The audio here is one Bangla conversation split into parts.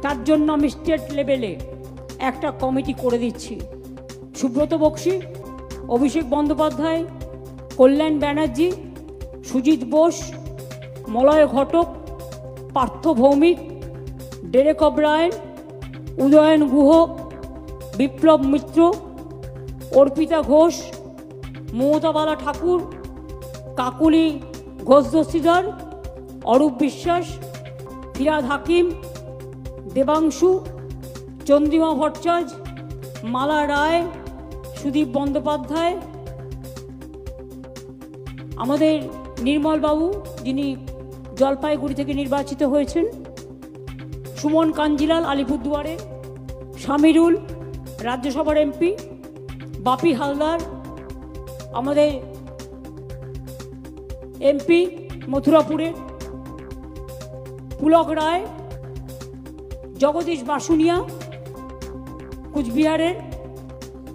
তার জন্য আমি স্টেট লেভেলে একটা কমিটি করে দিচ্ছি। সুব্রত বক্সী, অভিষেক বন্দ্যোপাধ্যায়, কল্যাণ ব্যানার্জি, সুজিত বোস, মলয় ঘটক, পার্থ ভৌমিক, ডেরেক অব্রায়েন, উদয়ন গুহ, বিপ্লব মিত্র, অর্পিতা ঘোষ, মমতা বালা ঠাকুর, কাকুলি ঘোষ দস্তিদার, অরূপ বিশ্বাস, ফিরাদ হাকিম, দেবাংশু, চন্দ্রিমা ভট্টাচার্য, মালা রায়, সুদীপ বন্দ্যোপাধ্যায়, আমাদের নির্মলবাবু যিনি জলপাইগুড়ি থেকে নির্বাচিত হয়েছেন, সুমন কাঞ্জিলাল আলিপুরদুয়ারে, শামিরুল রাজ্যসভার এমপি, বাপি হালদার আমাদের এমপি মথুরাপুরের, পুলক রায়, জগদীশ বাসুনিয়া কুচবিহারের,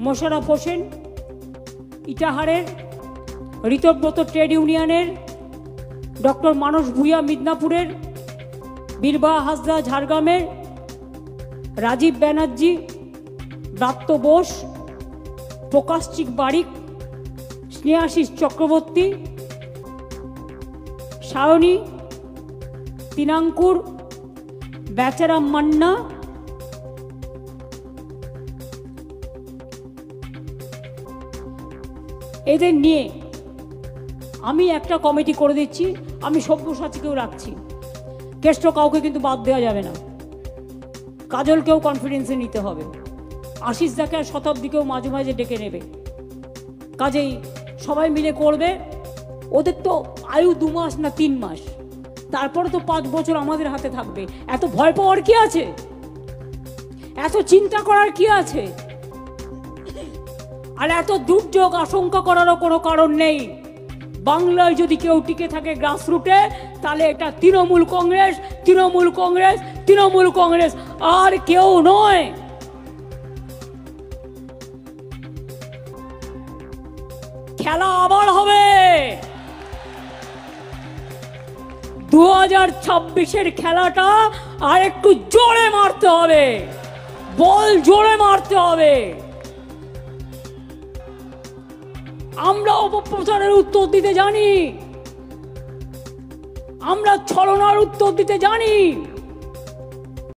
মোশাররফ হোসেন ইটাহারের, ঋতব্রত ট্রেড ইউনিয়নের, ডক্টর মানস ভূঁইয়া মিদনাপুরের, বীরবাহ হাসদা ঝাড়গ্রামের, রাজীব ব্যানার্জি, ব্রাত্য বোস, প্রকাশচিক বারিক, স্নেহাশিস চক্রবর্তী, সায়নী, তিনাঙ্কুর, বেচারাম মান্না, এদের নিয়ে আমি একটা কমিটি করে দিচ্ছি। আমি সব্যসাচীকেও রাখছি, কেষ্ট কাউকে কিন্তু বাদ দেওয়া যাবে না, কাজলকেও কনফিডেন্সে নিতে হবে, আশিস দাকে আর শতাব্দীকেও মাঝে মাঝে ডেকে নেবে। কাজেই সবাই মিলে করবে। ওদের তো আয়ু 2 মাস না 3 মাস, তারপরে তো 5 বছর আমাদের হাতে থাকবে। এত ভয় পাওয়ার কি আছে? এত চিন্তা করার কি আছে? আর এত দুর্যোগ আশঙ্কা করারও কোনো কারণ নেই। বাংলায় যদি কেউ টিকে থাকে গ্রাসরুটে, তাহলে এটা তৃণমূল কংগ্রেস, তৃণমূল কংগ্রেস, তৃণমূল কংগ্রেস, আর কেউ নয়। খেলা আবার হবে। 2026-এর খেলাটা আর একটু জোরে মারতে হবে, বল জোরে মারতে হবে। আমরা অপপ্রচারের উত্তর দিতে জানি, আমরা ছলনার উত্তর দিতে জানি।